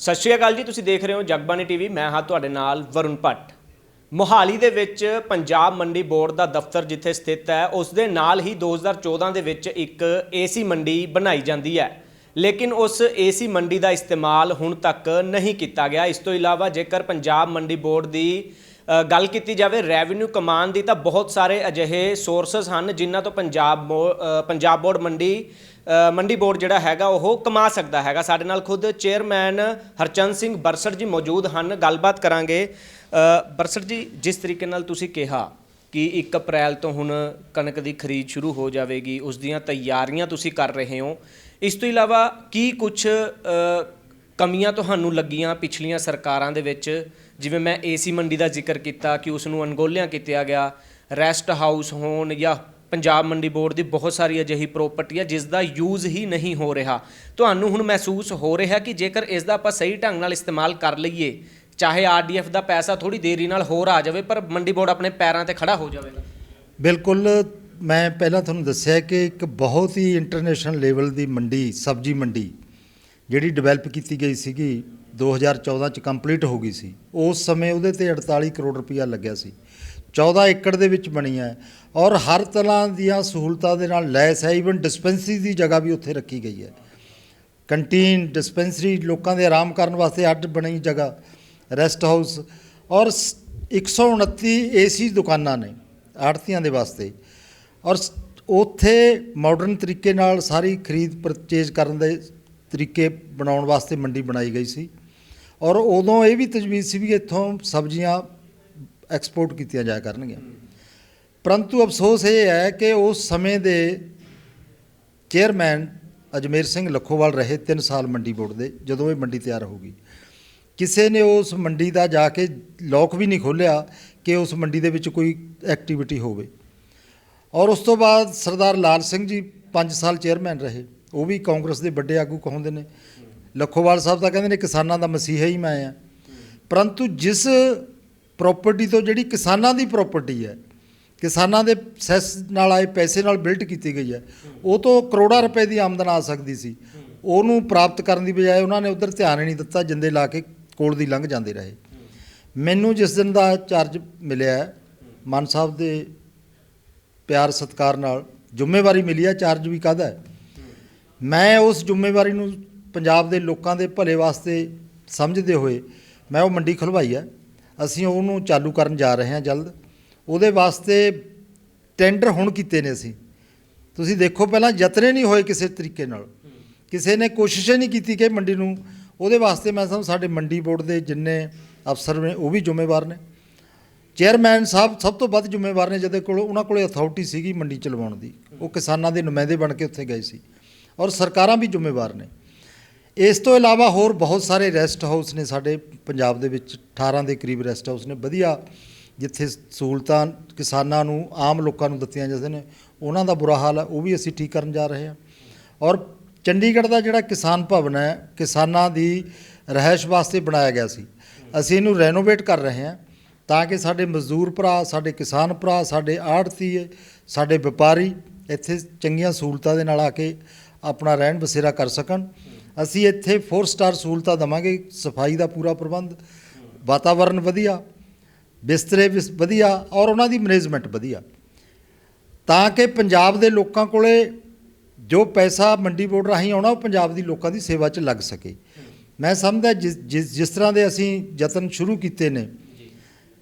ਸਤਿ ਸ਼੍ਰੀ ਅਕਾਲ ਜੀ, ਤੁਸੀਂ ਦੇਖ ਰਹੇ ਹੋ ਜਗਬਾਣੀ ਟੀਵੀ। ਮੈਂ ਹਾਂ ਤੁਹਾਡੇ ਨਾਲ ਵਰੁਣ ਭੱਟ। ਮੋਹਾਲੀ ਦੇ ਵਿੱਚ ਪੰਜਾਬ ਮੰਡੀ ਬੋਰਡ ਦਾ ਦਫ਼ਤਰ ਜਿੱਥੇ ਸਥਿਤ ਹੈ, ਉਸ ਦੇ ਨਾਲ ਹੀ 2014 ਦੇ ਵਿੱਚ ਇੱਕ ਏਸੀ ਮੰਡੀ ਬਣਾਈ ਜਾਂਦੀ ਹੈ, ਲੇਕਿਨ ਉਸ ਏਸੀ ਮੰਡੀ ਦਾ ਇਸਤੇਮਾਲ ਹੁਣ ਤੱਕ ਨਹੀਂ ਕੀਤਾ ਗਿਆ। ਇਸ ਤੋਂ ਇਲਾਵਾ ਜੇਕਰ ਪੰਜਾਬ ਮੰਡੀ ਬੋਰਡ ਦੀ ਗੱਲ ਕੀਤੀ ਜਾਵੇ ਰੈਵਨਿਊ ਕਮਾਉਣ ਦੀ, ਤਾਂ ਬਹੁਤ ਸਾਰੇ ਅਜਿਹੇ ਸੋਰਸਸ ਹਨ ਜਿਨ੍ਹਾਂ ਤੋਂ ਪੰਜਾਬ ਬੋਰਡ ਮੰਡੀ ਬੋਰਡ ਜਿਹੜਾ ਹੈਗਾ ਉਹ ਕਮਾ ਸਕਦਾ ਹੈਗਾ। ਸਾਡੇ ਨਾਲ ਖੁਦ ਚੇਅਰਮੈਨ ਹਰਚੰਦ ਸਿੰਘ ਬਰਸੜ ਜੀ ਮੌਜੂਦ ਹਨ, ਗੱਲਬਾਤ ਕਰਾਂਗੇ। ਬਰਸੜ ਜੀ, ਜਿਸ ਤਰੀਕੇ ਨਾਲ ਤੁਸੀਂ ਕਿਹਾ ਕਿ 1 ਅਪ੍ਰੈਲ ਤੋਂ ਹੁਣ ਕਣਕ ਦੀ ਖਰੀਦ ਸ਼ੁਰੂ ਹੋ ਜਾਵੇਗੀ, ਉਸ ਦੀਆਂ ਤਿਆਰੀਆਂ ਤੁਸੀਂ ਕਰ ਰਹੇ ਹੋ, ਇਸ ਤੋਂ ਇਲਾਵਾ ਕੀ ਕੁਝ ਕਮੀਆਂ ਤੁਹਾਨੂੰ ਲੱਗੀਆਂ ਪਿਛਲੀਆਂ ਸਰਕਾਰਾਂ ਦੇ ਵਿੱਚ? ਜਿਵੇਂ ਮੈਂ ਏਸੀ ਮੰਡੀ ਦਾ ਜ਼ਿਕਰ ਕੀਤਾ ਕਿ ਉਸ ਨੂੰ ਅਣਗੌਲਿਆਂ ਕੀਤਾ ਗਿਆ, ਰੈਸਟ ਹਾਊਸ ਹੋਣ ਜਾਂ ਪੰਜਾਬ ਮੰਡੀ ਬੋਰਡ ਦੀ ਬਹੁਤ ਸਾਰੀ ਅਜਿਹੀ ਪ੍ਰੋਪਰਟੀ ਹੈ ਜਿਸ ਦਾ ਯੂਜ਼ ਹੀ ਨਹੀਂ ਹੋ ਰਿਹਾ। ਤੁਹਾਨੂੰ ਹੁਣ ਮਹਿਸੂਸ ਹੋ ਰਿਹਾ ਕਿ ਜੇਕਰ ਇਸ ਦਾ ਆਪਾਂ ਸਹੀ ਢੰਗ ਨਾਲ ਇਸਤੇਮਾਲ ਕਰ ਲਈਏ, ਚਾਹੇ ਆਰਡੀਐਫ ਦਾ ਪੈਸਾ ਥੋੜੀ ਦੇਰੀ ਨਾਲ ਹੋਰ ਆ ਜਾਵੇ, ਪਰ ਮੰਡੀ ਬੋਰਡ ਆਪਣੇ ਪੈਰਾਂ ਤੇ ਖੜਾ ਹੋ ਜਾਵੇਗਾ? ਬਿਲਕੁਲ, ਮੈਂ ਪਹਿਲਾਂ ਤੁਹਾਨੂੰ ਦੱਸਿਆ ਕਿ ਇੱਕ ਬਹੁਤ ਹੀ ਇੰਟਰਨੈਸ਼ਨਲ ਲੈਵਲ ਦੀ ਮੰਡੀ, ਸਬਜ਼ੀ ਮੰਡੀ ਜਿਹੜੀ ਡਿਵੈਲਪ ਕੀਤੀ ਗਈ ਸੀਗੀ 2014 ਚ ਕੰਪਲੀਟ ਹੋ ਗਈ ਸੀ। ਉਸ ਸਮੇਂ ਉਹਦੇ ਤੇ 48 ਕਰੋੜ ਰੁਪਈਆ ਲੱਗਿਆ ਸੀ। 14 ਏਕੜ ਦੇ ਵਿੱਚ ਬਣੀ ਹੈ ਔਰ ਹਰ ਤਰ੍ਹਾਂ ਦੀਆਂ ਸਹੂਲਤਾਂ ਦੇ ਨਾਲ ਲੈਸ ਹੈ। ਈਵਨ ਡਿਸਪੈਂਸਰੀ ਦੀ ਜਗ੍ਹਾ ਵੀ ਉੱਥੇ ਰੱਖੀ ਗਈ ਹੈ। ਕੰਟੀਨ, ਡਿਸਪੈਂਸਰੀ, ਲੋਕਾਂ ਦੇ ਆਰਾਮ ਕਰਨ ਵਾਸਤੇ ਅੱਡ ਬਣੀ ਜਗ੍ਹਾ, ਰੈਸਟ ਹਾਊਸ, ਔਰ 129 ਏਸੀ ਦੁਕਾਨਾਂ ਨੇ ਆੜ੍ਹਤੀਆਂ ਦੇ ਵਾਸਤੇ। ਔਰ ਉੱਥੇ ਮਾਡਰਨ ਤਰੀਕੇ ਨਾਲ ਸਾਰੀ ਖਰੀਦ ਪਰਚੇਜ਼ ਕਰਨ ਦੇ ਤਰੀਕੇ ਬਣਾਉਣ ਵਾਸਤੇ ਮੰਡੀ ਬਣਾਈ ਗਈ ਸੀ। ਔਰ ਉਦੋਂ ਇਹ ਵੀ ਤਜਵੀਜ਼ ਸੀ ਵੀ ਇੱਥੋਂ ਸਬਜ਼ੀਆਂ ਐਕਸਪੋਰਟ ਕੀਤੀਆਂ ਜਾਇਆ ਕਰਨਗੀਆਂ। ਪਰੰਤੂ ਅਫਸੋਸ ਇਹ ਹੈ ਕਿ ਉਸ ਸਮੇਂ ਦੇ ਚੇਅਰਮੈਨ ਅਜਮੇਰ ਸਿੰਘ ਲੱਖੋਵਾਲ ਰਹੇ 3 ਸਾਲ ਮੰਡੀ ਬੋਰਡ ਦੇ। ਜਦੋਂ ਇਹ ਮੰਡੀ ਤਿਆਰ ਹੋ ਗਈ, ਕਿਸੇ ਨੇ ਉਸ ਮੰਡੀ ਦਾ ਜਾ ਕੇ ਲੋਕ ਵੀ ਨਹੀਂ ਖੋਲ੍ਹਿਆ ਕਿ ਉਸ ਮੰਡੀ ਦੇ ਵਿੱਚ ਕੋਈ ਐਕਟੀਵਿਟੀ ਹੋਵੇ। ਔਰ ਉਸ ਤੋਂ ਬਾਅਦ ਸਰਦਾਰ ਲਾਲ ਸਿੰਘ ਜੀ 5 ਸਾਲ ਚੇਅਰਮੈਨ ਰਹੇ। ਉਹ ਵੀ ਕਾਂਗਰਸ ਦੇ ਵੱਡੇ ਆਗੂ ਕਹਾਉਂਦੇ ਨੇ। ਲੱਖੋਵਾਲ ਸਾਹਿਬ ਤਾਂ ਕਹਿੰਦੇ ਨੇ ਕਿਸਾਨਾਂ ਦਾ ਮਸੀਹਾ ਹੀ ਮੈਂ ਆ। ਪਰੰਤੂ ਜਿਸ ਪ੍ਰੋਪਰਟੀ ਤੋਂ, ਜਿਹੜੀ ਕਿਸਾਨਾਂ ਦੀ ਪ੍ਰੋਪਰਟੀ ਹੈ, ਕਿਸਾਨਾਂ ਦੇ ਸੈਸ ਨਾਲ ਆਏ ਪੈਸੇ ਨਾਲ ਬਿਲਡ ਕੀਤੀ ਗਈ ਹੈ, ਉਹ ਤੋਂ ਕਰੋੜਾਂ ਰੁਪਏ ਦੀ ਆਮਦਨ ਆ ਸਕਦੀ ਸੀ, ਉਹਨੂੰ ਪ੍ਰਾਪਤ ਕਰਨ ਦੀ ਬਜਾਏ ਉਹਨਾਂ ਨੇ ਉੱਧਰ ਧਿਆਨ ਹੀ ਨਹੀਂ ਦਿੱਤਾ, ਜਿੰਦੇ ਲਾ ਕੇ ਕੋਲ ਦੀ ਲੰਘ ਜਾਂਦੇ ਰਹੇ। ਮੈਨੂੰ ਜਿਸ ਦਿਨ ਦਾ ਚਾਰਜ ਮਿਲਿਆ, ਮਾਨ ਸਾਹਿਬ ਦੇ ਪਿਆਰ ਸਤਿਕਾਰ ਨਾਲ ਜ਼ਿੰਮੇਵਾਰੀ ਮਿਲੀ ਹੈ, ਚਾਰਜ ਵੀ ਕਾਹਦਾ ਹੈ, ਮੈਂ ਉਸ ਜ਼ਿੰਮੇਵਾਰੀ ਨੂੰ ਪੰਜਾਬ ਦੇ ਲੋਕਾਂ ਦੇ ਭਲੇ ਵਾਸਤੇ ਸਮਝਦੇ ਹੋਏ ਮੈਂ ਉਹ ਮੰਡੀ ਖੁਲਵਾਈ ਹੈ। ਅਸੀਂ ਉਹਨੂੰ ਚਾਲੂ ਕਰਨ ਜਾ ਰਹੇ ਹਾਂ ਜਲਦ। ਉਹਦੇ ਵਾਸਤੇ ਟੈਂਡਰ ਹੁਣ ਕੀਤੇ ਨੇ ਅਸੀਂ। ਤੁਸੀਂ ਦੇਖੋ, ਪਹਿਲਾਂ ਯਤਨ ਨਹੀਂ ਹੋਏ ਕਿਸੇ ਤਰੀਕੇ ਨਾਲ, ਕਿਸੇ ਨੇ ਕੋਸ਼ਿਸ਼ ਨਹੀਂ ਕੀਤੀ ਕਿ ਮੰਡੀ ਨੂੰ। ਉਹਦੇ ਵਾਸਤੇ ਮੈਂ ਸਮਝ ਸਾਡੇ ਮੰਡੀ ਬੋਰਡ ਦੇ ਜਿੰਨੇ ਅਫਸਰ ਨੇ ਉਹ ਵੀ ਜ਼ਿੰਮੇਵਾਰ ਨੇ। ਚੇਅਰਮੈਨ ਸਾਹਿਬ ਸਭ ਤੋਂ ਵੱਧ ਜ਼ਿੰਮੇਵਾਰ ਨੇ, ਜਿਹਦੇ ਕੋਲ ਉਹਨਾਂ ਕੋਲ ਅਥਾਰਟੀ ਸੀਗੀ ਮੰਡੀ ਚਲਵਾਉਣ ਦੀ। ਉਹ ਕਿਸਾਨਾਂ ਦੇ ਨੁਮਾਇੰਦੇ ਬਣ ਕੇ ਉੱਥੇ ਗਏ ਸੀ। ਔਰ ਸਰਕਾਰਾਂ ਵੀ ਜ਼ਿੰਮੇਵਾਰ ਨੇ। ਇਸ ਤੋਂ ਇਲਾਵਾ ਹੋਰ ਬਹੁਤ ਸਾਰੇ ਰੈਸਟ ਹਾਊਸ ਨੇ ਸਾਡੇ ਪੰਜਾਬ ਦੇ ਵਿੱਚ। 18 ਦੇ ਕਰੀਬ ਰੈਸਟ ਹਾਊਸ ਨੇ ਵਧੀਆ, ਜਿੱਥੇ ਸਹੂਲਤਾਂ ਕਿਸਾਨਾਂ ਨੂੰ, ਆਮ ਲੋਕਾਂ ਨੂੰ ਦਿੱਤੀਆਂ ਜਾਂਦੇ ਨੇ। ਉਹਨਾਂ ਦਾ ਬੁਰਾ ਹਾਲ ਹੈ, ਉਹ ਵੀ ਅਸੀਂ ਠੀਕ ਕਰਨ ਜਾ ਰਹੇ ਹਾਂ। ਔਰ ਚੰਡੀਗੜ੍ਹ ਦਾ ਜਿਹੜਾ ਕਿਸਾਨ ਭਵਨ ਹੈ, ਕਿਸਾਨਾਂ ਦੀ ਰਿਹਾਇਸ਼ ਵਾਸਤੇ ਬਣਾਇਆ ਗਿਆ ਸੀ, ਅਸੀਂ ਇਹਨੂੰ ਰੈਨੋਵੇਟ ਕਰ ਰਹੇ ਹਾਂ ਤਾਂ ਕਿ ਸਾਡੇ ਮਜ਼ਦੂਰ ਭਰਾ, ਸਾਡੇ ਕਿਸਾਨ ਭਰਾ, ਸਾਡੇ ਆੜ੍ਹਤੀਏ, ਸਾਡੇ ਵਪਾਰੀ ਇੱਥੇ ਚੰਗੀਆਂ ਸਹੂਲਤਾਂ ਦੇ ਨਾਲ ਆ ਕੇ ਆਪਣਾ ਰਹਿਣ ਬਸੇਰਾ ਕਰ ਸਕਣ। ਅਸੀਂ ਇੱਥੇ 4 ਸਟਾਰ ਸਹੂਲਤਾਂ ਦੇਵਾਂਗੇ, ਸਫਾਈ ਦਾ ਪੂਰਾ ਪ੍ਰਬੰਧ, ਵਾਤਾਵਰਨ ਵਧੀਆ, ਬਿਸਤਰੇ ਵਧੀਆ, ਔਰ ਉਹਨਾਂ ਦੀ ਮੈਨੇਜਮੈਂਟ ਵਧੀਆ, ਤਾਂ ਕਿ ਪੰਜਾਬ ਦੇ ਲੋਕਾਂ ਕੋਲੇ ਜੋ ਪੈਸਾ ਮੰਡੀ ਬੋਰਡ ਰਾਹੀਂ ਆਉਣਾ ਉਹ ਪੰਜਾਬ ਦੀ ਲੋਕਾਂ ਦੀ ਸੇਵਾ 'ਚ ਲੱਗ ਸਕੇ। ਮੈਂ ਸਮਝਦਾ ਜਿਸ ਤਰ੍ਹਾਂ ਦੇ ਅਸੀਂ ਯਤਨ ਸ਼ੁਰੂ ਕੀਤੇ ਨੇ,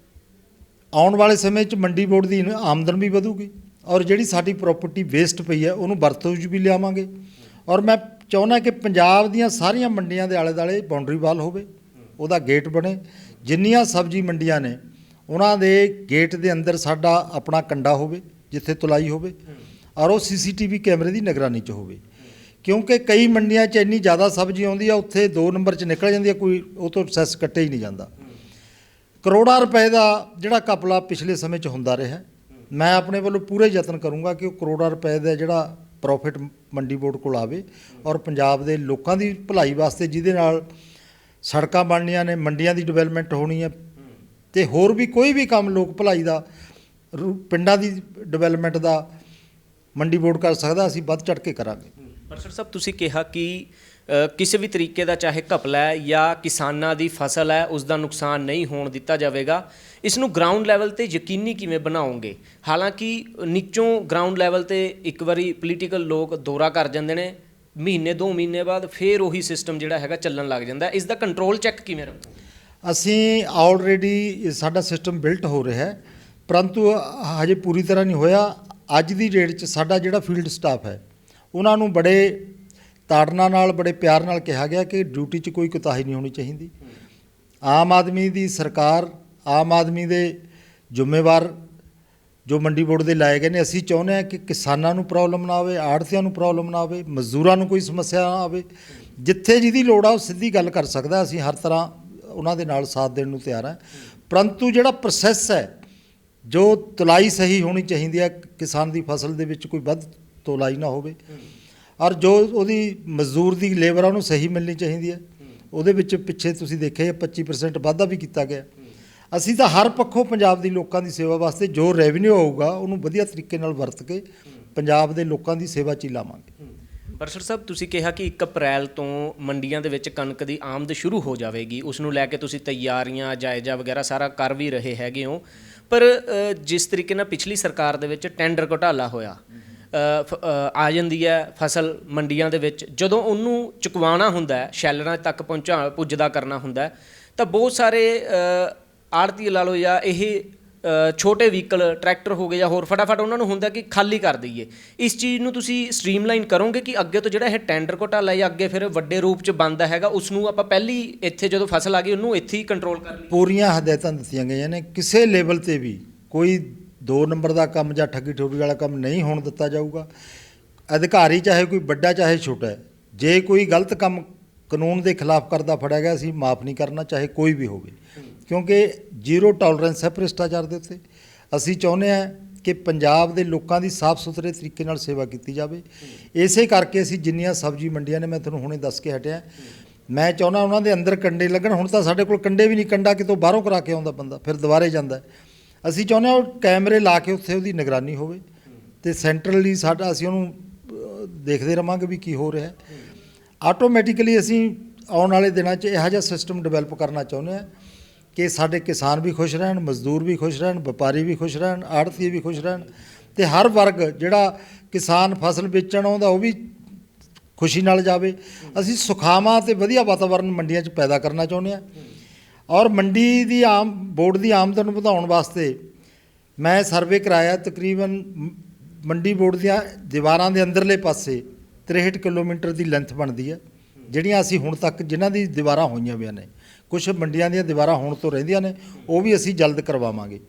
ਆਉਣ ਵਾਲੇ ਸਮੇਂ 'ਚ ਮੰਡੀ ਬੋਰਡ ਦੀ ਆਮਦਨ ਵੀ ਵਧੂਗੀ ਔਰ ਜਿਹੜੀ ਸਾਡੀ ਪ੍ਰਾਪਰਟੀ ਵੇਸਟ ਪਈ ਹੈ ਉਹਨੂੰ ਵਰਤੋਂ 'ਚ ਵੀ ਲਿਆਵਾਂਗੇ। ਔਰ ਮੈਂ ਚਾਹੁੰਦਾ ਕਿ ਪੰਜਾਬ ਦੀਆਂ ਸਾਰੀਆਂ ਮੰਡੀਆਂ ਦੇ ਆਲੇ ਦੁਆਲੇ ਬਾਉਂਡਰੀ ਵਾਲ ਹੋਵੇ, ਉਹਦਾ ਗੇਟ ਬਣੇ। ਜਿੰਨੀਆਂ ਸਬਜ਼ੀ ਮੰਡੀਆਂ ਨੇ ਉਹਨਾਂ ਦੇ ਗੇਟ ਦੇ ਅੰਦਰ ਸਾਡਾ ਆਪਣਾ ਕੰਡਾ ਹੋਵੇ ਜਿੱਥੇ ਤੁਲਾਈ ਹੋਵੇ, ਔਰ ਉਹ CCTV ਕੈਮਰੇ ਦੀ ਨਿਗਰਾਨੀ 'ਚ ਹੋਵੇ। ਕਿਉਂਕਿ ਕਈ ਮੰਡੀਆਂ 'ਚ ਇੰਨੀ ਜ਼ਿਆਦਾ ਸਬਜ਼ੀ ਆਉਂਦੀ ਆ, ਉੱਥੇ 2 ਨੰਬਰ 'ਚ ਨਿਕਲ ਜਾਂਦੀ ਆ, ਕੋਈ ਉਹ ਤੋਂ ਸੈਸ ਕੱਟਿਆ ਹੀ ਨਹੀਂ ਜਾਂਦਾ। ਕਰੋੜਾਂ ਰੁਪਏ ਦਾ ਜਿਹੜਾ ਘਪਲਾ ਪਿਛਲੇ ਸਮੇਂ 'ਚ ਹੁੰਦਾ ਰਿਹਾ, ਮੈਂ ਆਪਣੇ ਵੱਲੋਂ ਪੂਰੇ ਯਤਨ ਕਰੂੰਗਾ ਕਿ ਉਹ ਕਰੋੜਾਂ ਰੁਪਏ ਦਾ ਜਿਹੜਾ ਪ੍ਰੋਫਿਟ ਮੰਡੀ ਬੋਰਡ ਕੋਲ ਆਵੇ ਔਰ ਪੰਜਾਬ ਦੇ ਲੋਕਾਂ ਦੀ ਭਲਾਈ ਵਾਸਤੇ, ਜਿਹਦੇ ਨਾਲ ਸੜਕਾਂ ਬਣਨੀਆਂ ਨੇ, ਮੰਡੀਆਂ ਦੀ ਡਿਵੈਲਪਮੈਂਟ ਹੋਣੀ ਹੈ, ਅਤੇ ਹੋਰ ਵੀ ਕੋਈ ਵੀ ਕੰਮ ਲੋਕ ਭਲਾਈ ਦਾ, ਪਿੰਡਾਂ ਦੀ ਡਿਵੈਲਪਮੈਂਟ ਦਾ ਮੰਡੀ ਬੋਰਡ ਕਰ ਸਕਦਾ। ਅਸੀਂ ਵੱਧ ਚੜ੍ਹ ਕੇ ਕਰਾਂਗੇ। ਬਰਸੜ ਸਾਹਿਬ, ਤੁਸੀਂ ਕਿਹਾ ਕਿ ਕਿਸੇ ਵੀ ਤਰੀਕੇ ਦਾ ਚਾਹੇ ਘਪਲਾ ਹੈ ਜਾਂ ਕਿਸਾਨਾਂ ਦੀ ਫਸਲ ਹੈ ਉਸ ਦਾ ਨੁਕਸਾਨ ਨਹੀਂ ਹੋਣ ਦਿੱਤਾ ਜਾਵੇਗਾ। ਇਸ ਨੂੰ ਗਰਾਊਂਡ ਲੈਵਲ ਤੇ ਯਕੀਨੀ ਕਿਵੇਂ ਬਣਾਓਗੇ? ਹਾਲਾਂਕਿ ਨੀਚੋਂ ਗਰਾਊਂਡ ਲੈਵਲ ਤੇ ਇੱਕ ਵਾਰੀ ਪੋਲੀਟੀਕਲ ਲੋਕ ਦੌਰਾ ਕਰ ਜਾਂਦੇ ਨੇ, ਮਹੀਨੇ 2 ਮਹੀਨੇ ਬਾਅਦ ਫਿਰ ਉਹੀ ਸਿਸਟਮ ਜਿਹੜਾ ਹੈਗਾ ਚੱਲਣ ਲੱਗ ਜਾਂਦਾ। ਇਸ ਦਾ ਕੰਟਰੋਲ ਚੈੱਕ ਕਿਵੇਂ ਰੱਖੋ? ਅਸੀਂ ਆਲਰੇਡੀ ਸਾਡਾ ਸਿਸਟਮ ਬਿਲਟ ਹੋ ਰਿਹਾ ਹੈ, ਪਰੰਤੂ ਹਜੇ ਪੂਰੀ ਤਰ੍ਹਾਂ ਨਹੀਂ ਹੋਇਆ। ਅੱਜ ਦੀ ਡੇਟ 'ਚ ਸਾਡਾ ਜਿਹੜਾ ਫੀਲਡ ਸਟਾਫ ਹੈ ਉਹਨਾਂ ਨੂੰ ਬੜੇ ਤਾੜਨਾ ਨਾਲ, ਬੜੇ ਪਿਆਰ ਨਾਲ ਕਿਹਾ ਗਿਆ ਕਿ ਡਿਊਟੀ 'ਚ ਕੋਈ ਕੋਤਾਹੀ ਨਹੀਂ ਹੋਣੀ ਚਾਹੀਦੀ। ਆਮ ਆਦਮੀ ਦੀ ਸਰਕਾਰ, ਆਮ ਆਦਮੀ ਦੇ ਜ਼ਿੰਮੇਵਾਰ ਜੋ ਮੰਡੀ ਬੋਰਡ ਦੇ ਲਾਏ ਗਏ ਨੇ, ਅਸੀਂ ਚਾਹੁੰਦੇ ਹਾਂ ਕਿ ਕਿਸਾਨਾਂ ਨੂੰ ਪ੍ਰੋਬਲਮ ਨਾ ਆਵੇ, ਆੜ੍ਹਤੀਆਂ ਨੂੰ ਪ੍ਰੋਬਲਮ ਨਾ ਆਵੇ, ਮਜ਼ਦੂਰਾਂ ਨੂੰ ਕੋਈ ਸਮੱਸਿਆ ਨਾ ਆਵੇ। ਜਿੱਥੇ ਜਿਹਦੀ ਲੋੜ ਆ ਉਹ ਸਿੱਧੀ ਗੱਲ ਕਰ ਸਕਦਾ, ਅਸੀਂ ਹਰ ਤਰ੍ਹਾਂ ਉਹਨਾਂ ਦੇ ਨਾਲ ਸਾਥ ਦੇਣ ਨੂੰ ਤਿਆਰ ਹਾਂ। ਪਰੰਤੂ ਜਿਹੜਾ ਪ੍ਰੋਸੈਸ ਹੈ, ਜੋ ਤੁਲਾਈ ਸਹੀ ਹੋਣੀ ਚਾਹੀਦੀ ਹੈ, ਕਿਸਾਨ ਦੀ ਫਸਲ ਦੇ ਵਿੱਚ ਕੋਈ ਵੱਧ ਤੁਲਾਈ ਨਾ ਹੋਵੇ, ਔਰ ਜੋ ਉਹਦੀ ਮਜ਼ਦੂਰ ਦੀ ਲੇਬਰ ਆ ਉਹਨੂੰ ਸਹੀ ਮਿਲਣੀ ਚਾਹੀਦੀ ਹੈ। ਉਹਦੇ ਵਿੱਚ ਪਿੱਛੇ ਤੁਸੀਂ ਦੇਖਿਆ 25% ਵਾਧਾ ਵੀ ਕੀਤਾ ਗਿਆ। ਅਸੀਂ ਤਾਂ ਹਰ ਪੱਖੋਂ ਪੰਜਾਬ ਦੀ ਲੋਕਾਂ ਦੀ ਸੇਵਾ ਵਾਸਤੇ ਜੋ ਰੈਵਨਿਊ ਆਊਗਾ ਉਹਨੂੰ ਵਧੀਆ ਤਰੀਕੇ ਨਾਲ ਵਰਤ ਕੇ ਪੰਜਾਬ ਦੇ ਲੋਕਾਂ ਦੀ ਸੇਵਾ 'ਚ ਹੀ ਲਾਵਾਂਗੇ। ਬਰਸਰ ਸਾਹਿਬ, ਤੁਸੀਂ ਕਿਹਾ ਕਿ 1 ਅਪ੍ਰੈਲ ਤੋਂ ਮੰਡੀਆਂ ਦੇ ਵਿੱਚ ਕਣਕ ਦੀ ਆਮਦ ਸ਼ੁਰੂ ਹੋ ਜਾਵੇਗੀ। ਉਸ ਨੂੰ ਲੈ ਕੇ ਤੁਸੀਂ ਤਿਆਰੀਆਂ, ਜਾਇਜ਼ਾ ਵਗੈਰਾ ਸਾਰਾ ਕਰ ਵੀ ਰਹੇ ਹੈਗੇ ਹੋ, ਪਰ ਜਿਸ ਤਰੀਕੇ ਨਾਲ ਪਿਛਲੀ ਸਰਕਾਰ ਦੇ ਵਿੱਚ ਟੈਂਡਰ ਘੁਟਾਲਾ ਹੋਇਆ, ਆ ਜਾਂਦੀ ਹੈ ਫਸਲ ਮੰਡੀਆਂ ਦੇ ਵਿੱਚ, ਜਦੋਂ ਉਹਨੂੰ ਚੁਕਵਾਉਣਾ ਹੁੰਦਾ, ਸ਼ੈਲਰਾਂ ਤੱਕ ਪੁੱਜਦਾ ਕਰਨਾ ਹੁੰਦਾ, ਤਾਂ ਬਹੁਤ ਸਾਰੇ ਆੜ੍ਹਤੀ ਲਾ ਲਓ ਜਾਂ ਇਹ ਛੋਟੇ ਵਹੀਕਲ, ਟਰੈਕਟਰ ਹੋ ਗਏ ਜਾਂ ਹੋਰ, ਫਟਾਫਟ ਉਹਨਾਂ ਨੂੰ ਹੁੰਦਾ ਕਿ ਖਾਲੀ ਕਰ ਦਈਏ। ਇਸ ਚੀਜ਼ ਨੂੰ ਤੁਸੀਂ ਸਟ੍ਰੀਮਲਾਈਨ ਕਰੋਗੇ ਕਿ ਅੱਗੇ ਤੋਂ ਜਿਹੜਾ ਇਹ ਟੈਂਡਰ ਘੁਟਾਲਾ ਜਾਂ ਅੱਗੇ ਫਿਰ ਵੱਡੇ ਰੂਪ 'ਚ ਬਣਦਾ ਹੈਗਾ, ਉਸ ਨੂੰ ਆਪਾਂ ਪਹਿਲੀ ਇੱਥੇ ਜਦੋਂ ਫਸਲ ਆ ਗਈ ਉਹਨੂੰ ਇੱਥੇ ਹੀ ਕੰਟਰੋਲ ਕਰ ਲਈਏ? ਪੂਰੀਆਂ ਹਦਾਇਤਾਂ ਦਿੱਤੀਆਂ ਗਈਆਂ ਨੇ, ਕਿਸੇ ਲੈਵਲ ਤੇ ਵੀ ਕੋਈ 2 ਨੰਬਰ ਦਾ ਕੰਮ ਜਾਂ ਠੱਗੀ ਠੋਰੀ ਵਾਲਾ ਕੰਮ ਨਹੀਂ ਹੋਣ ਦਿੱਤਾ ਜਾਊਗਾ। ਅਧਿਕਾਰੀ ਚਾਹੇ ਕੋਈ ਵੱਡਾ ਚਾਹੇ ਛੋਟਾ ਹੈ, ਜੇ ਕੋਈ ਗਲਤ ਕੰਮ ਕਾਨੂੰਨ ਦੇ ਖਿਲਾਫ ਕਰਦਾ ਫੜਿਆ ਗਿਆ, ਅਸੀਂ ਮਾਫ ਨਹੀਂ ਕਰਨਾ, ਚਾਹੇ ਕੋਈ ਵੀ ਹੋਵੇ, ਕਿਉਂਕਿ ਜ਼ੀਰੋ ਟੋਲਰੈਂਸ ਹੈ ਭ੍ਰਿਸ਼ਟਾਚਾਰ ਦੇ ਉੱਤੇ। ਅਸੀਂ ਚਾਹੁੰਦੇ ਹਾਂ ਕਿ ਪੰਜਾਬ ਦੇ ਲੋਕਾਂ ਦੀ ਸਾਫ਼ ਸੁਥਰੇ ਤਰੀਕੇ ਨਾਲ ਸੇਵਾ ਕੀਤੀ ਜਾਵੇ। ਇਸੇ ਕਰਕੇ ਅਸੀਂ ਜਿੰਨੀਆਂ ਸਬਜ਼ੀ ਮੰਡੀਆਂ ਨੇ, ਮੈਂ ਤੁਹਾਨੂੰ ਹੁਣੇ ਦੱਸ ਕੇ ਹਟਿਆ, ਮੈਂ ਚਾਹੁੰਦਾ ਉਹਨਾਂ ਦੇ ਅੰਦਰ ਕੰਡੇ ਲੱਗਣ। ਹੁਣ ਤਾਂ ਸਾਡੇ ਕੋਲ ਕੰਡੇ ਵੀ ਨਹੀਂ, ਕੰਡਾ ਕਿਤੋਂ ਬਾਹਰੋਂ ਕਰਾ ਕੇ ਆਉਂਦਾ ਬੰਦਾ, ਫਿਰ ਦੁਬਾਰੇ ਜਾਂਦਾ। ਅਸੀਂ ਚਾਹੁੰਦੇ ਹਾਂ ਉਹ ਕੈਮਰੇ ਲਾ ਕੇ ਉੱਥੇ ਉਹਦੀ ਨਿਗਰਾਨੀ ਹੋਵੇ, ਅਤੇ ਸੈਂਟਰਲੀ ਸਾਡਾ ਅਸੀਂ ਉਹਨੂੰ ਦੇਖਦੇ ਰਹਾਂਗੇ ਵੀ ਕੀ ਹੋ ਰਿਹਾ। ਆਟੋਮੈਟਿਕਲੀ ਅਸੀਂ ਆਉਣ ਵਾਲੇ ਦਿਨਾਂ 'ਚ ਇਹੋ ਜਿਹਾ ਸਿਸਟਮ ਡਿਵੈਲਪ ਕਰਨਾ ਚਾਹੁੰਦੇ ਹਾਂ ਕਿ ਸਾਡੇ ਕਿਸਾਨ ਵੀ ਖੁਸ਼ ਰਹਿਣ, ਮਜ਼ਦੂਰ ਵੀ ਖੁਸ਼ ਰਹਿਣ, ਵਪਾਰੀ ਵੀ ਖੁਸ਼ ਰਹਿਣ, ਆੜ੍ਹਤੀਏ ਵੀ ਖੁਸ਼ ਰਹਿਣ, ਅਤੇ ਹਰ ਵਰਗ ਜਿਹੜਾ ਕਿਸਾਨ ਫਸਲ ਵੇਚਣ ਆਉਂਦਾ ਉਹ ਵੀ ਖੁਸ਼ੀ ਨਾਲ ਜਾਵੇ। ਅਸੀਂ ਸੁਖਾਵਾਂ ਅਤੇ ਵਧੀਆ ਵਾਤਾਵਰਨ ਮੰਡੀਆਂ 'ਚ ਪੈਦਾ ਕਰਨਾ ਚਾਹੁੰਦੇ ਹਾਂ। ਔਰ ਮੰਡੀ ਦੀ ਬੋਰਡ ਦੀ ਆਮਦਨ ਵਧਾਉਣ ਵਾਸਤੇ ਮੈਂ ਸਰਵੇ ਕਰਾਇਆ, ਤਕਰੀਬਨ ਮੰਡੀ ਬੋਰਡ ਦੀਆਂ ਦੀਵਾਰਾਂ ਦੇ ਅੰਦਰਲੇ ਪਾਸੇ 63 ਕਿਲੋਮੀਟਰ ਦੀ ਲੈਂਥ ਬਣਦੀ ਹੈ, ਜਿਹੜੀਆਂ ਅਸੀਂ ਹੁਣ ਤੱਕ ਜਿਨ੍ਹਾਂ ਦੀ ਦੀਵਾਰਾਂ ਹੋਈਆਂ ਵੀਆਂ ਨੇ। ਕੁਛ ਮੰਡੀਆਂ ਦੀਆਂ ਦੀਵਾਰਾਂ ਹੋਣ ਤੋਂ ਰਹਿੰਦੀਆਂ ਨੇ, ਉਹ ਵੀ ਅਸੀਂ ਜਲਦ ਕਰਵਾਵਾਂਗੇ।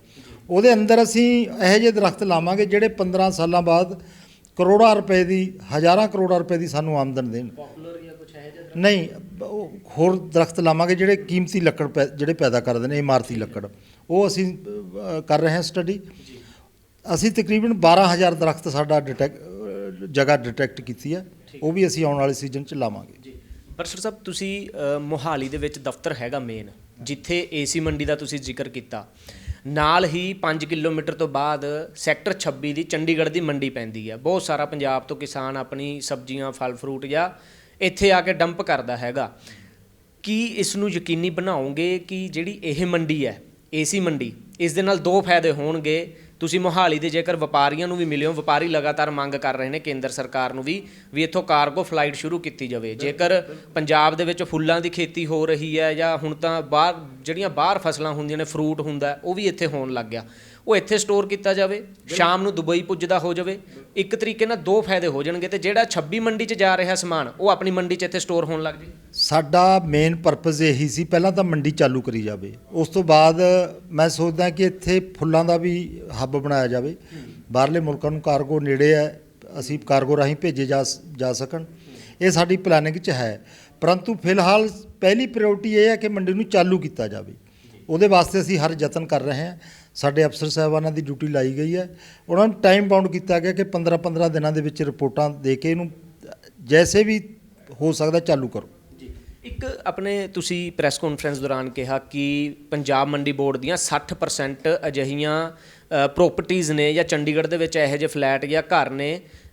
ਉਹਦੇ ਅੰਦਰ ਅਸੀਂ ਇਹੋ ਜਿਹੇ ਦਰਖਤ ਲਾਵਾਂਗੇ ਜਿਹੜੇ 15 ਸਾਲਾਂ ਬਾਅਦ ਕਰੋੜਾਂ ਰੁਪਏ ਦੀ, ਹਜ਼ਾਰਾਂ ਕਰੋੜਾਂ ਰੁਪਏ ਦੀ ਸਾਨੂੰ ਆਮਦਨ ਦੇਣ। ਨਹੀਂ, ਹੋਰ ਦਰਖਤ ਲਾਵਾਂਗੇ ਜਿਹੜੇ ਕੀਮਤੀ ਲੱਕੜ ਜਿਹੜੇ ਪੈਦਾ ਕਰਦੇ ਨੇ, ਇਮਾਰਤੀ ਲੱਕੜ, ਉਹ ਅਸੀਂ ਕਰ ਰਹੇ ਹਾਂ ਸਟੱਡੀ। ਅਸੀਂ ਤਕਰੀਬਨ 12,000 ਦਰਖਤ ਸਾਡਾ ਜਗ੍ਹਾ ਡਿਟੈਕਟ ਕੀਤੀ ਹੈ, ਉਹ ਵੀ ਅਸੀਂ ਆਉਣ ਵਾਲੇ ਸੀਜ਼ਨ 'ਚ ਲਾਵਾਂਗੇ। ਬਰਸਰ ਸਾਹਿਬ, ਤੁਸੀਂ ਮੋਹਾਲੀ ਦੇ ਵਿੱਚ ਦਫ਼ਤਰ ਹੈਗਾ ਮੇਨ, ਜਿੱਥੇ ਏਸੀ ਮੰਡੀ ਦਾ ਤੁਸੀਂ ਜ਼ਿਕਰ ਕੀਤਾ, ਨਾਲ ਹੀ 5 ਕਿਲੋਮੀਟਰ ਤੋਂ ਬਾਅਦ ਸੈਕਟਰ 26 ਦੀ ਚੰਡੀਗੜ੍ਹ ਦੀ ਮੰਡੀ ਪੈਂਦੀ ਹੈ। ਬਹੁਤ ਸਾਰਾ ਪੰਜਾਬ ਤੋਂ ਕਿਸਾਨ ਆਪਣੀ ਸਬਜ਼ੀਆਂ, ਫਲ ਫਰੂਟ ਜਾਂ ਇੱਥੇ ਆ ਕੇ ਡੰਪ ਕਰਦਾ ਹੈਗਾ। ਕੀ ਇਸ ਨੂੰ ਯਕੀਨੀ ਬਣਾਓਗੇ ਕਿ ਜਿਹੜੀ ਇਹ ਮੰਡੀ ਹੈ, ਏਸੀ ਮੰਡੀ, ਇਸ ਦੇ ਨਾਲ 2 ਫਾਇਦੇ ਹੋਣਗੇ? ਤੁਸੀਂ ਮੋਹਾਲੀ ਦੇ ਜੇਕਰ ਵਪਾਰੀਆਂ ਨੂੰ ਵੀ ਮਿਲੇ ਹੋ, ਵਪਾਰੀ ਲਗਾਤਾਰ ਮੰਗ ਕਰ ਰਹੇ ਨੇ ਕੇਂਦਰ ਸਰਕਾਰ ਨੂੰ ਵੀ ਇੱਥੋਂ ਕਾਰਗੋ ਫਲਾਈਟ ਸ਼ੁਰੂ ਕੀਤੀ ਜਾਵੇ। ਜੇਕਰ ਪੰਜਾਬ ਦੇ ਵਿੱਚ ਫੁੱਲਾਂ ਦੀ ਖੇਤੀ ਹੋ ਰਹੀ ਹੈ, ਜਾਂ ਹੁਣ ਤਾਂ ਜਿਹੜੀਆਂ ਬਾਹਰ ਫਸਲਾਂ ਹੁੰਦੀਆਂ ਨੇ, ਫਰੂਟ ਹੁੰਦਾ, ਉਹ ਵੀ ਇੱਥੇ ਹੋਣ ਲੱਗ ਗਿਆ, ਉਹ ਇੱਥੇ ਸਟੋਰ ਕੀਤਾ ਜਾਵੇ, ਸ਼ਾਮ ਨੂੰ ਦੁਬਈ ਪੁੱਜਦਾ ਹੋ ਜਾਵੇ। ਇੱਕ ਤਰੀਕੇ ਨਾਲ 2 ਫਾਇਦੇ ਹੋ ਜਾਣਗੇ, ਅਤੇ ਜਿਹੜਾ 26 ਮੰਡੀ 'ਚ ਜਾ ਰਿਹਾ ਸਮਾਨ ਉਹ ਆਪਣੀ ਮੰਡੀ 'ਚ ਇੱਥੇ ਸਟੋਰ ਹੋਣ ਲੱਗ ਜੇ। ਸਾਡਾ ਮੇਨ ਪਰਪਸ ਇਹੀ ਸੀ, ਪਹਿਲਾਂ ਤਾਂ ਮੰਡੀ ਚਾਲੂ ਕਰੀ ਜਾਵੇ, ਉਸ ਤੋਂ ਬਾਅਦ ਮੈਂ ਸੋਚਦਾ ਕਿ ਇੱਥੇ ਫੁੱਲਾਂ ਦਾ ਵੀ ਹੱਬ ਬਣਾਇਆ ਜਾਵੇ। ਬਾਹਰਲੇ ਮੁਲਕਾਂ ਨੂੰ ਕਾਰਗੋ ਨੇੜੇ ਹੈ, ਅਸੀਂ ਕਾਰਗੋ ਰਾਹੀਂ ਭੇਜੇ ਜਾ ਸਕਣ, ਇਹ ਸਾਡੀ ਪਲੈਨਿੰਗ 'ਚ ਹੈ। ਪਰੰਤੂ ਫਿਲਹਾਲ ਪਹਿਲੀ ਪ੍ਰਾਇਓਰਟੀ ਇਹ ਹੈ ਕਿ ਮੰਡੀ ਨੂੰ ਚਾਲੂ ਕੀਤਾ ਜਾਵੇ। ਉਹਦੇ ਵਾਸਤੇ ਅਸੀਂ ਹਰ ਯਤਨ ਕਰ ਰਹੇ ਹਾਂ। ਸਾਡੇ ਅਫਸਰ ਸਾਹਿਬਾਨਾਂ ਦੀ ਡਿਊਟੀ ਲਾਈ ਗਈ ਹੈ, ਉਹਨਾਂ ਨੂੰ ਟਾਈਮ ਬਾਉਂਡ ਕੀਤਾ ਗਿਆ ਕਿ 15-15 ਦਿਨਾਂ ਦੇ ਵਿੱਚ ਰਿਪੋਰਟਾਂ ਦੇ ਕੇ ਇਹਨੂੰ ਜੈਸੇ ਵੀ ਹੋ ਸਕਦਾ ਚਾਲੂ ਕਰੋ। ਇੱਕ ਆਪਣੇ ਤੁਸੀਂ ਪ੍ਰੈਸ ਕਾਨਫਰੰਸ ਦੌਰਾਨ ਕਿਹਾ ਕਿ ਪੰਜਾਬ ਮੰਡੀ ਬੋਰਡ ਦੀਆਂ 60% ਅਜਿਹੀਆਂ ਪ੍ਰੋਪਰਟੀਜ਼ ਨੇ ਜਾਂ ਚੰਡੀਗੜ੍ਹ ਦੇ ਵਿੱਚ ਇਹੋ ਜਿਹੇ ਫਲੈਟ ਜਾਂ ਘਰ ਨੇ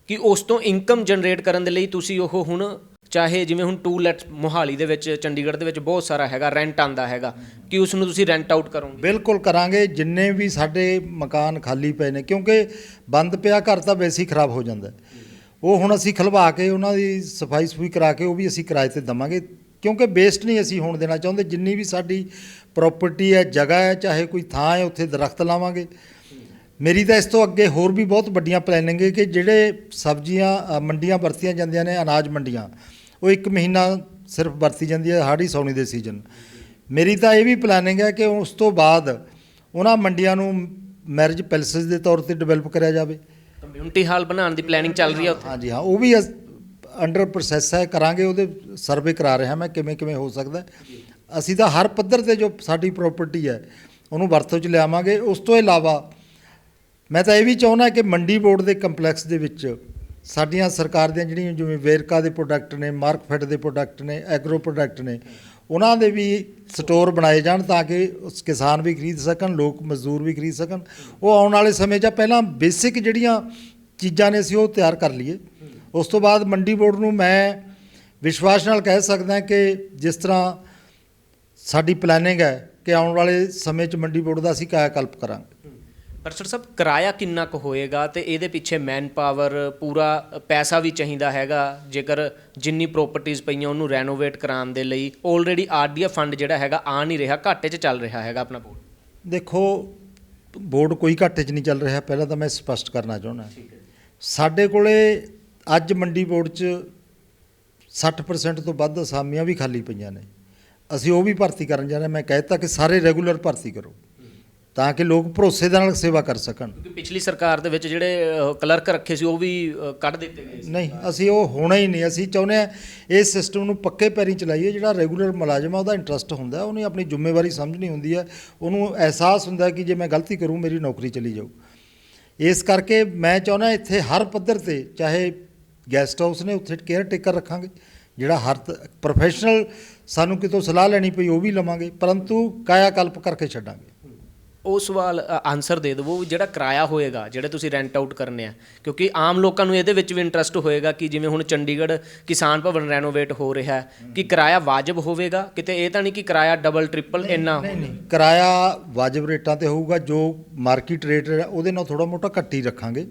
ਕਿ ਉਸ ਤੋਂ ਇਨਕਮ ਜਨਰੇਟ ਕਰਨ ਦੇ ਲਈ ਤੁਸੀਂ ਉਹ ਹੁਣ ਚਾਹੇ ਜਿਵੇਂ ਹੁਣ ਟੂ ਲੈਟ ਮੋਹਾਲੀ ਦੇ ਵਿੱਚ ਚੰਡੀਗੜ੍ਹ ਦੇ ਵਿੱਚ ਬਹੁਤ ਸਾਰਾ ਹੈਗਾ ਰੈਂਟ ਆਂਦਾ ਹੈਗਾ, ਕਿ ਉਸ ਨੂੰ ਤੁਸੀਂ ਰੈਂਟ ਆਊਟ ਕਰੋਗੇ? ਬਿਲਕੁਲ ਕਰਾਂਗੇ। ਜਿੰਨੇ ਵੀ ਸਾਡੇ ਮਕਾਨ ਖਾਲੀ ਪਏ ਨੇ, ਕਿਉਂਕਿ ਬੰਦ ਪਿਆ ਘਰ ਤਾਂ ਵੈਸੇ ਹੀ ਖਰਾਬ ਹੋ ਜਾਂਦਾ, ਉਹ ਹੁਣ ਅਸੀਂ ਖਲਵਾ ਕੇ ਉਹਨਾਂ ਦੀ ਸਫਾਈ ਸਫੂਈ ਕਰਾ ਕੇ ਉਹ ਵੀ ਅਸੀਂ ਕਿਰਾਏ ਤੇ ਦੇਵਾਂਗੇ, ਕਿਉਂਕਿ ਵੇਸਟ ਨਹੀਂ ਅਸੀਂ ਹੋਣ ਦੇਣਾ ਚਾਹੁੰਦੇ। ਜਿੰਨੀ ਵੀ ਸਾਡੀ ਪ੍ਰੋਪਰਟੀ ਹੈ, ਜਗ੍ਹਾ ਹੈ, ਚਾਹੇ ਕੋਈ ਥਾਂ ਹੈ, ਉੱਥੇ ਦਰਖਤ ਲਾਵਾਂਗੇ। ਮੇਰੀ ਤਾਂ ਇਸ ਤੋਂ ਅੱਗੇ ਹੋਰ ਵੀ ਬਹੁਤ ਵੱਡੀਆਂ ਪਲੈਨਿੰਗ ਹੈ ਕਿ ਜਿਹੜੇ ਸਬਜ਼ੀਆਂ ਮੰਡੀਆਂ ਵਰਤੀਆਂ ਜਾਂਦੀਆਂ ਨੇ, ਅਨਾਜ ਮੰਡੀਆਂ, ਉਹ 1 ਮਹੀਨਾ ਸਿਰਫ ਵਰਤੀ ਜਾਂਦੀ ਹੈ, ਹਾੜੀ ਸੌਣੀ ਦੇ ਸੀਜ਼ਨ। ਮੇਰੀ ਤਾਂ ਇਹ ਵੀ ਪਲੈਨਿੰਗ ਹੈ ਕਿ ਉਸ ਤੋਂ ਬਾਅਦ ਉਹਨਾਂ ਮੰਡੀਆਂ ਨੂੰ ਮੈਰਿਜ ਪੈਲੇਸਿਸ ਦੇ ਤੌਰ ਤੇ ਡਿਵੈਲਪ ਕਰਿਆ ਜਾਵੇ। ਕਮਿਊਨਿਟੀ ਹਾਲ ਬਣਾਉਣ ਦੀ ਪਲੈਨਿੰਗ ਚੱਲ ਰਹੀ ਹੈ ਉੱਥੇ? ਹਾਂਜੀ ਹਾਂ, ਉਹ ਵੀ ਅੰਡਰ ਪ੍ਰੋਸੈਸ ਹੈ, ਕਰਾਂਗੇ। ਉਹਦੇ ਸਰਵੇ ਕਰਾ ਰਿਹਾ ਮੈਂ ਕਿਵੇਂ ਕਿਵੇਂ ਹੋ ਸਕਦਾ। ਅਸੀਂ ਤਾਂ ਹਰ ਪੱਧਰ ਤੇ ਜੋ ਸਾਡੀ ਪ੍ਰਾਪਰਟੀ ਹੈ ਉਹਨੂੰ ਵਰਤੋਂ 'ਚ ਲਿਆਵਾਂਗੇ। ਉਸ ਤੋਂ ਇਲਾਵਾ ਮੈਂ ਤਾਂ ਇਹ ਵੀ ਚਾਹੁੰਦਾ ਕਿ ਮੰਡੀ ਬੋਰਡ ਦੇ ਕੰਪਲੈਕਸ ਦੇ ਵਿੱਚ ਸਾਡੀਆਂ ਸਰਕਾਰ ਦੀਆਂ ਜਿਹੜੀਆਂ ਜਿਵੇਂ ਵੇਰਕਾ ਦੇ ਪ੍ਰੋਡਕਟ ਨੇ, ਮਾਰਕਫੈੱਡ ਦੇ ਪ੍ਰੋਡਕਟ ਨੇ, ਐਗਰੋ ਪ੍ਰੋਡਕਟ ਨੇ, ਉਹਨਾਂ ਦੇ ਵੀ ਸਟੋਰ ਬਣਾਏ ਜਾਣ ਤਾਂ ਕਿ ਉਸ ਕਿਸਾਨ ਵੀ ਖਰੀਦ ਸਕਣ, ਲੋਕ ਮਜ਼ਦੂਰ ਵੀ ਖਰੀਦ ਸਕਣ। ਉਹ ਆਉਣ ਵਾਲੇ ਸਮੇਂ 'ਚ ਪਹਿਲਾਂ ਬੇਸਿਕ ਜਿਹੜੀਆਂ ਚੀਜ਼ਾਂ ਨੇ ਅਸੀਂ ਉਹ ਤਿਆਰ ਕਰ ਲਈਏ। ਉਸ ਤੋਂ ਬਾਅਦ ਮੰਡੀ ਬੋਰਡ ਨੂੰ ਮੈਂ ਵਿਸ਼ਵਾਸ ਨਾਲ ਕਹਿ ਸਕਦਾ ਕਿ ਜਿਸ ਤਰ੍ਹਾਂ ਸਾਡੀ ਪਲੈਨਿੰਗ ਹੈ ਕਿ ਆਉਣ ਵਾਲੇ ਸਮੇਂ 'ਚ ਮੰਡੀ ਬੋਰਡ ਦਾ ਅਸੀਂ ਕਾਇਆਕਲਪ ਕਰਾਂਗੇ। ਬਰਸਟ ਸਾਹਿਬ, ਕਿਰਾਇਆ ਕਿੰਨਾ ਕੁ ਹੋਏਗਾ ਤੇ ਇਹਦੇ ਪਿੱਛੇ ਮੈਨ ਪਾਵਰ, ਪੂਰਾ ਪੈਸਾ ਵੀ ਚਾਹੀਦਾ ਹੈਗਾ? ਜੇਕਰ ਜਿੰਨੀ ਪ੍ਰੋਪਰਟੀਆਂ ਪਈਆਂ ਉਹਨੂੰ ਰੈਨੋਵੇਟ ਕਰਾਉਣ ਦੇ ਲਈ ਆਲਰੇਡੀ ਆਰਡੀਐਫ ਫੰਡ ਜਿਹੜਾ ਹੈਗਾ ਆ ਨਹੀਂ ਰਿਹਾ, ਘਾਟੇ 'ਚ ਚੱਲ ਰਿਹਾ ਹੈਗਾ ਆਪਣਾ ਬੋਰਡ? ਦੇਖੋ, ਬੋਰਡ ਕੋਈ ਘਾਟੇ 'ਚ ਨਹੀਂ ਚੱਲ ਰਿਹਾ। ਪਹਿਲਾਂ ਤਾਂ ਮੈਂ ਸਪਸ਼ਟ ਕਰਨਾ ਚਾਹੁੰਦਾ, ਸਾਡੇ ਕੋਲੇ ਅੱਜ ਮੰਡੀ ਬੋਰਡ 'ਚ 60% ਤੋਂ ਵੱਧ ਅਸਾਮੀਆਂ ਵੀ ਖਾਲੀ ਪਈਆਂ ਨੇ। ਅਸੀਂ ਉਹ ਵੀ ਭਰਤੀ ਕਰਨ ਜਾ ਰਹੇ। ਮੈਂ ਕਹਿ ਦਿੱਤਾ ਕਿ ਸਾਰੇ ਰੈਗੂਲਰ ਭਰਤੀ ਕਰੋ ਤਾਂ ਕਿ ਲੋਕ ਭਰੋਸੇ ਦੇ ਨਾਲ ਸੇਵਾ ਕਰ ਸਕਣ। ਕਿਉਂਕਿ ਪਿਛਲੀ ਸਰਕਾਰ ਦੇ ਵਿੱਚ ਜਿਹੜੇ ਕਲਰਕ ਰੱਖੇ ਸੀ ਉਹ ਵੀ ਕੱਢ ਦਿੱਤੇ ਗਏ ਸੀ। ਨਹੀਂ, ਅਸੀਂ ਉਹ ਹੋਣਾ ਹੀ ਨਹੀਂ। ਅਸੀਂ ਚਾਹੁੰਦੇ ਹਾਂ ਇਸ ਸਿਸਟਮ ਨੂੰ ਪੱਕੇ ਪੈਰੀਂ ਚਲਾਈਏ। ਜਿਹੜਾ ਰੈਗੂਲਰ ਮੁਲਾਜ਼ਮ ਆ ਉਹਦਾ ਇੰਟਰਸਟ ਹੁੰਦਾ, ਉਹਨੇ ਆਪਣੀ ਜ਼ਿੰਮੇਵਾਰੀ ਸਮਝਣੀ ਹੁੰਦੀ ਹੈ, ਉਹਨੂੰ ਅਹਿਸਾਸ ਹੁੰਦਾ ਕਿ ਜੇ ਮੈਂ ਗਲਤੀ ਕਰੂੰ ਮੇਰੀ ਨੌਕਰੀ ਚਲੀ ਜਾਊ। ਇਸ ਕਰਕੇ ਮੈਂ ਚਾਹੁੰਦਾ ਇੱਥੇ ਹਰ ਪੱਧਰ ਤੇ, ਚਾਹੇ ਗੈਸਟ ਹਾਊਸ ਨੇ ਉੱਥੇ ਕੇਅਰ ਟੇਕਰ ਰੱਖਾਂਗੇ, ਜਿਹੜਾ ਹਰ ਪ੍ਰੋਫੈਸ਼ਨਲ ਸਾਨੂੰ ਕਿਤੋਂ ਸਲਾਹ ਲੈਣੀ ਪਈ ਉਹ ਵੀ ਲਵਾਂਗੇ, ਪਰੰਤੂ ਕਾਇਆਕਲਪ ਕਰਕੇ ਛੱਡਾਂਗੇ। ਉਹ ਸਵਾਲ ਆਨਸਰ ਦੇ ਦੇਵੋ, ਜਿਹੜਾ ਕਿਰਾਇਆ ਹੋਏਗਾ, ਜਿਹੜੇ ਤੁਸੀਂ ਰੈਂਟ ਆਊਟ ਕਰਨੇ ਆ, ਕਿਉਂਕਿ ਆਮ ਲੋਕਾਂ ਨੂੰ ਇਹਦੇ ਵਿੱਚ ਵੀ ਇੰਟਰਸਟ ਹੋਏਗਾ ਕਿ ਜਿਵੇਂ ਹੁਣ ਚੰਡੀਗੜ੍ਹ ਕਿਸਾਨ ਭਵਨ ਰੈਨੋਵੇਟ ਹੋ ਰਿਹਾ, ਕਿ ਕਿਰਾਇਆ ਵਾਜਬ ਹੋਵੇਗਾ? ਕਿਤੇ ਇਹ ਤਾਂ ਨਹੀਂ ਕਿ ਕਿਰਾਇਆ ਡਬਲ ਟ੍ਰਿਪਲ ਇੰਨਾ? ਨਹੀਂ, ਕਿਰਾਇਆ ਵਾਜਬ ਰੇਟਾਂ ਤੇ ਹੋਊਗਾ। ਜੋ ਮਾਰਕੀਟ ਰੇਟ ਹੈ ਉਹਦੇ ਨਾਲ ਥੋੜ੍ਹਾ ਮੋਟਾ ਘੱਟ ਹੀ ਰੱਖਾਂਗੇ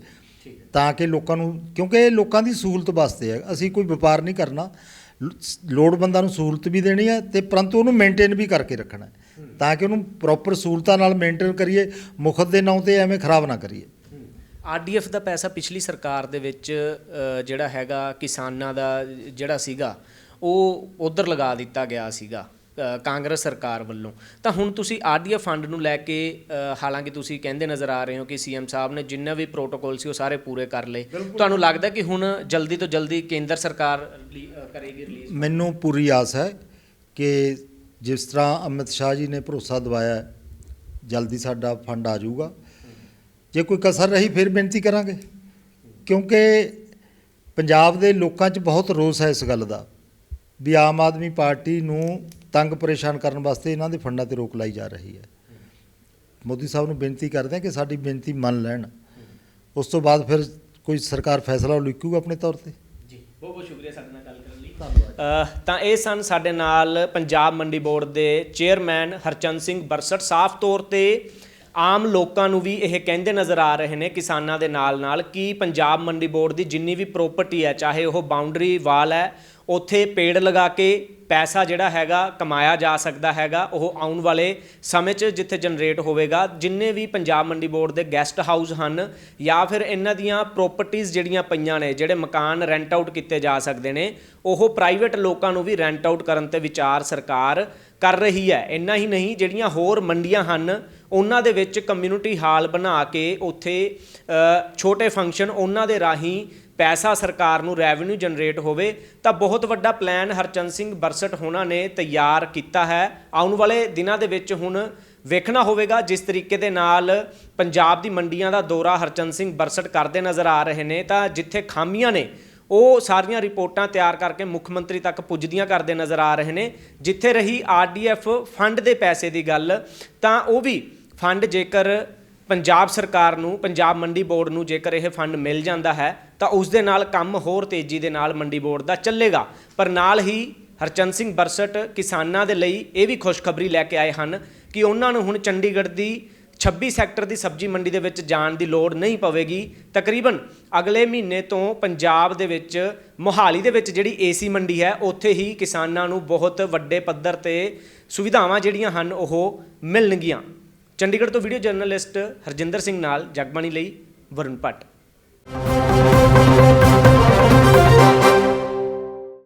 ਤਾਂ ਕਿ ਲੋਕਾਂ ਨੂੰ, ਕਿਉਂਕਿ ਇਹ ਲੋਕਾਂ ਦੀ ਸਹੂਲਤ ਵਾਸਤੇ ਹੈ। ਅਸੀਂ ਕੋਈ ਵਪਾਰ ਨਹੀਂ ਕਰਨਾ, ਲੋੜਵੰਦਾਂ ਨੂੰ ਸਹੂਲਤ ਵੀ ਦੇਣੀ ਹੈ ਤੇ ਪਰੰਤੂ ਉਹਨੂੰ ਮੇਨਟੇਨ ਵੀ ਕਰਕੇ ਰੱਖਣਾ ਤਾਂ ਕਿ ਉਹਨੂੰ ਪ੍ਰੋਪਰ ਸਹੂਲਤਾਂ ਨਾਲ ਮੇਨਟੇਨ ਕਰੀਏ, ਮੁਫਤ ਦੇ ਨਾਂ 'ਤੇ ਐਵੇਂ ਖਰਾਬ ਨਾ ਕਰੀਏ। ਆਰਡੀਐਫ ਦਾ ਪੈਸਾ ਪਿਛਲੀ ਸਰਕਾਰ ਦੇ ਵਿੱਚ ਜਿਹੜਾ ਹੈਗਾ ਕਿਸਾਨਾਂ ਦਾ ਜਿਹੜਾ ਸੀਗਾ ਉਹ ਉਧਰ ਲਗਾ ਦਿੱਤਾ ਗਿਆ ਸੀਗਾ ਕਾਂਗਰਸ ਸਰਕਾਰ ਵੱਲੋਂ। ਤਾਂ ਹੁਣ ਤੁਸੀਂ ਆਰਡੀਐਫ ਫੰਡ ਨੂੰ ਲੈ ਕੇ, ਹਾਲਾਂਕਿ ਤੁਸੀਂ ਕਹਿੰਦੇ ਨਜ਼ਰ ਆ ਰਹੇ ਹੋ ਕਿ ਸੀਐਮ ਸਾਹਿਬ ਨੇ ਜਿੰਨਾ ਵੀ ਪ੍ਰੋਟੋਕੋਲ ਸੀ ਉਹ ਸਾਰੇ ਪੂਰੇ ਕਰ ਲਏ, ਤੁਹਾਨੂੰ ਲੱਗਦਾ ਕਿ ਹੁਣ ਜਲਦੀ ਤੋਂ ਜਲਦੀ ਕੇਂਦਰ ਸਰਕਾਰ ਕਰੇਗੀ ਰਿਲੀਜ਼? ਮੈਨੂੰ ਪੂਰੀ ਆਸ ਹੈ ਕਿ ਜਿਸ ਤਰ੍ਹਾਂ ਅਮਿਤ ਸ਼ਾਹ ਜੀ ਨੇ ਭਰੋਸਾ ਦਿਵਾਇਆ, ਜਲਦੀ ਸਾਡਾ ਫੰਡ ਆ ਜਾਊਗਾ। ਜੇ ਕੋਈ ਕਸਰ ਰਹੀ ਫਿਰ ਬੇਨਤੀ ਕਰਾਂਗੇ, ਕਿਉਂਕਿ ਪੰਜਾਬ ਦੇ ਲੋਕਾਂ 'ਚ ਬਹੁਤ ਰੋਸ ਹੈ ਇਸ ਗੱਲ ਦਾ ਵੀ ਆਮ ਆਦਮੀ ਪਾਰਟੀ ਨੂੰ ਤੰਗ ਪਰੇਸ਼ਾਨ ਕਰਨ ਵਾਸਤੇ ਇਹਨਾਂ ਦੇ ਫੰਡਾਂ 'ਤੇ ਰੋਕ ਲਾਈ ਜਾ ਰਹੀ ਹੈ। ਮੋਦੀ ਸਾਹਿਬ ਨੂੰ ਬੇਨਤੀ ਕਰਦੇ ਹਾਂ ਕਿ ਸਾਡੀ ਬੇਨਤੀ ਮੰਨ ਲੈਣ, ਉਸ ਤੋਂ ਬਾਅਦ ਫਿਰ ਕੋਈ ਸਰਕਾਰ ਫੈਸਲਾ ਲਿਖੂਗਾ ਆਪਣੇ ਤੌਰ 'ਤੇ। ਜੀ, ਬਹੁਤ ਬਹੁਤ ਸ਼ੁਕਰੀਆ ਸਾਡੇ ਨਾਲ ਗੱਲ ਕਰਨ ਲਈ। ਤਾਂ ਇਹ ਸਨ ਸਾਡੇ ਨਾਲ ਪੰਜਾਬ ਮੰਡੀ ਬੋਰਡ ਦੇ ਚੇਅਰਮੈਨ ਹਰਚੰਦ ਸਿੰਘ ਬਰਸਟ। ਸਾਫ਼ ਤੌਰ 'ਤੇ ਆਮ ਲੋਕਾਂ ਨੂੰ ਵੀ ਇਹ ਕਹਿੰਦੇ ਨਜ਼ਰ ਆ ਰਹੇ ਨੇ, ਕਿਸਾਨਾਂ ਦੇ ਨਾਲ ਕਿ ਪੰਜਾਬ ਮੰਡੀ ਬੋਰਡ ਦੀ ਜਿੰਨੀ ਵੀ ਪ੍ਰੋਪਰਟੀ ਹੈ, ਚਾਹੇ ਉਹ ਬਾਉਂਡਰੀ ਵਾਲ ਹੈ, ਉੱਥੇ ਪੇੜ ਲਗਾ ਕੇ ਪੈਸਾ ਜਿਹੜਾ ਹੈਗਾ ਕਮਾਇਆ ਜਾ ਸਕਦਾ ਹੈਗਾ। ਉਹ ਆਉਣ ਵਾਲੇ ਸਮੇਂ 'ਚ ਜਿੱਥੇ ਜਨਰੇਟ ਹੋਵੇਗਾ, ਜਿੰਨੇ ਵੀ ਪੰਜਾਬ ਮੰਡੀ ਬੋਰਡ ਦੇ ਗੈਸਟ ਹਾਊਸ ਹਨ ਜਾਂ ਫਿਰ ਇਹਨਾਂ ਦੀਆਂ ਪ੍ਰੋਪਰਟੀਆਂ ਜਿਹੜੀਆਂ ਪਈਆਂ ਨੇ, ਜਿਹੜੇ ਮਕਾਨ ਰੈਂਟ ਆਊਟ ਕੀਤੇ ਜਾ ਸਕਦੇ ਨੇ, ਉਹ ਪ੍ਰਾਈਵੇਟ ਲੋਕਾਂ ਨੂੰ ਵੀ ਰੈਂਟ ਆਊਟ ਕਰਨ 'ਤੇ ਵਿਚਾਰ ਸਰਕਾਰ ਕਰ ਰਹੀ ਹੈ। ਇੰਨਾ ਹੀ ਨਹੀਂ, ਜਿਹੜੀਆਂ ਹੋਰ ਮੰਡੀਆਂ ਹਨ ਉਹਨਾਂ ਦੇ ਵਿੱਚ ਕਮਿਊਨਿਟੀ ਹਾਲ ਬਣਾ ਕੇ ਉੱਥੇ ਛੋਟੇ ਫੰਕਸ਼ਨ, ਉਹਨਾਂ ਦੇ ਰਾਹੀਂ ਪੈਸਾ ਸਰਕਾਰ ਨੂੰ ਰੈਵਨਿਊ ਜਨਰੇਟ ਹੋਵੇ। ਤਾਂ ਬਹੁਤ ਵੱਡਾ ਪਲਾਨ ਹਰਚੰਦ ਸਿੰਘ ਬਰਸਟ ਹੋਣਾ ਨੇ ਤਿਆਰ ਕੀਤਾ ਹੈ। ਆਉਣ ਵਾਲੇ ਦਿਨਾਂ ਦੇ ਵਿੱਚ ਹੁਣ ਵੇਖਣਾ ਹੋਵੇਗਾ ਜਿਸ ਤਰੀਕੇ ਦੇ ਨਾਲ ਪੰਜਾਬ ਦੀ ਮੰਡੀਆਂ ਦਾ ਦੌਰਾ ਹਰਚੰਦ ਸਿੰਘ ਬਰਸਟ ਕਰਦੇ ਨਜ਼ਰ ਆ ਰਹੇ ਨੇ, ਤਾਂ ਜਿੱਥੇ ਖਾਮੀਆਂ ਨੇ ਉਹ ਸਾਰੀਆਂ ਰਿਪੋਰਟਾਂ ਤਿਆਰ ਕਰਕੇ ਮੁੱਖ ਮੰਤਰੀ ਤੱਕ ਪੁੱਜਦੀਆਂ ਕਰਦੇ ਨਜ਼ਰ ਆ ਰਹੇ ਨੇ। ਜਿੱਥੇ ਰਹੀ ਆਰਡੀਐਫ ਫੰਡ ਦੇ ਪੈਸੇ ਦੀ ਗੱਲ, ਤਾਂ ਉਹ ਵੀ ਫੰਡ ਜੇਕਰ ਪੰਜਾਬ ਸਰਕਾਰ ਨੂੰ, ਪੰਜਾਬ ਮੰਡੀ ਬੋਰਡ ਨੂੰ ਜੇਕਰ ਇਹ ਫੰਡ ਮਿਲ ਜਾਂਦਾ ਹੈ ਤਾਂ ਉਸ ਦੇ ਨਾਲ ਕੰਮ ਹੋਰ ਤੇਜ਼ੀ ਦੇ ਨਾਲ ਮੰਡੀ ਬੋਰਡ ਦਾ ਚੱਲੇਗਾ। ਪਰ ਨਾਲ ਹੀ ਹਰਚੰਦ ਸਿੰਘ ਬਰਸਟ ਕਿਸਾਨਾਂ ਦੇ ਲਈ ਇਹ ਵੀ ਖੁਸ਼ਖਬਰੀ ਲੈ ਕੇ ਆਏ ਹਨ ਕਿ ਉਹਨਾਂ ਨੂੰ ਹੁਣ ਚੰਡੀਗੜ੍ਹ ਦੀ 26 ਸੈਕਟਰ ਦੀ ਸਬਜ਼ੀ ਮੰਡੀ ਦੇ ਵਿੱਚ ਜਾਣ ਦੀ ਲੋੜ ਨਹੀਂ ਪਵੇਗੀ। ਤਕਰੀਬਨ ਅਗਲੇ ਮਹੀਨੇ ਤੋਂ ਪੰਜਾਬ ਦੇ ਵਿੱਚ ਮੋਹਾਲੀ ਦੇ ਵਿੱਚ ਜਿਹੜੀ ਏਸੀ ਮੰਡੀ ਹੈ ਉੱਥੇ ਹੀ ਕਿਸਾਨਾਂ ਨੂੰ ਬਹੁਤ ਵੱਡੇ ਪੱਧਰ ਤੇ ਸੁਵਿਧਾਵਾਂ ਜਿਹੜੀਆਂ ਹਨ ਉਹ ਮਿਲਣਗੀਆਂ। ਚੰਡੀਗੜ੍ਹ ਤੋਂ ਵੀਡੀਓ ਜਰਨਲਿਸਟ ਹਰਜਿੰਦਰ ਸਿੰਘ ਨਾਲ ਜਗਬਾਣੀ ਲਈ ਵਰੁਣ ਭੱਟ।